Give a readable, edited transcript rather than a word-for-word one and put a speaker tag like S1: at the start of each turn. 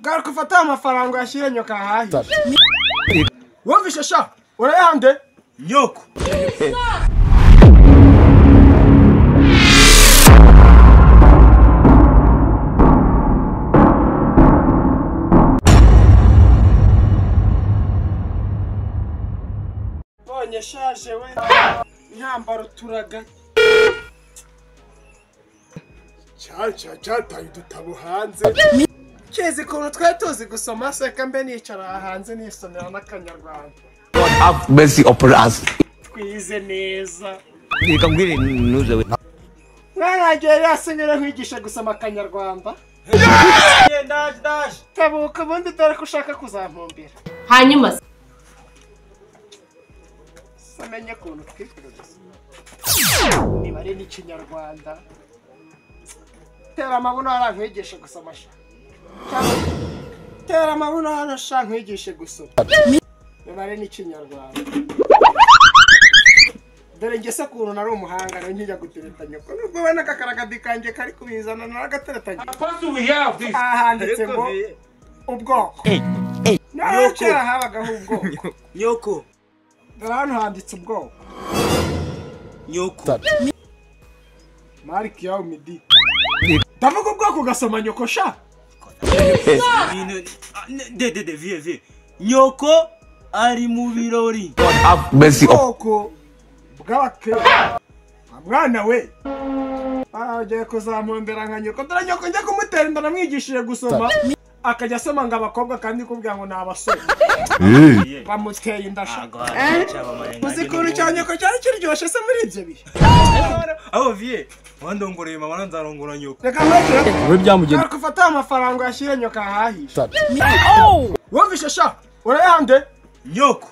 S1: Garuka ufata amafaranga yashire nyoka hahi. Wumvishe sha? Urayahande?
S2: Nyoko.
S1: Bonye shaje we. Nyambaro turaga. Cha tayi dutabo hanze. Kezi kuntu twari tuzi gusoma seka mbe nicara hanze nisomera n'akanyarwanda.
S3: God have mercy upon us.
S1: Twize neza.
S3: Nikambwire nuze we.
S1: Mwaragere yasengera kwigisha gusoma akanyarwanda.
S2: Dash.
S1: Tabuka bundi dore ko ushaka kuzampumbira.
S4: Hanyuma
S1: Samenye kuntu twikwiruza. Nibare n'ikinyarwanda. Tera amabuno arankwigisha gusoma sha. Tera amabuno hano sha nkwigishe gusoma. Nibare n'ikinyarwanda. Dore ngese kuntu nari umuhanga rero nkijya gutereta nyoko. Nubwo bana kakaragadi kanje kari kubizana naragateretanye.
S2: We have this.
S1: Handitse ngo ubwoko. Nyoko habagaho ubwoko.
S2: Nyoko.
S1: Dore hano handitse ubwoko.
S2: Nyoko.
S1: Mariki yawe midi. Ndavuga ubwoko ugasoma nyoko sha.
S2: Vie. Nyoko ari mu birori.
S3: God have mercy upon
S1: Ubwoko bw'abake. Mwana we. Aje kuzampombera nka nyoko. Dore nyoko njya kumutera inda namwigishije gusoma. Akajya asoma ngo abakobwa kandi kubwira ngo nabasore. Bamuteye inda sha. Uzikuru cya nyoko cyari kiryoshye se muri ibyo bihe.
S2: Abo vie. Wandongoreye mama nanzarongora nyoko.
S1: Reka mbere.
S3: we byamugenda.
S1: Garuka ufata amafaranga yashire nyoka hahisha. Wumvishe sha? Urayahande?
S2: Nyoko.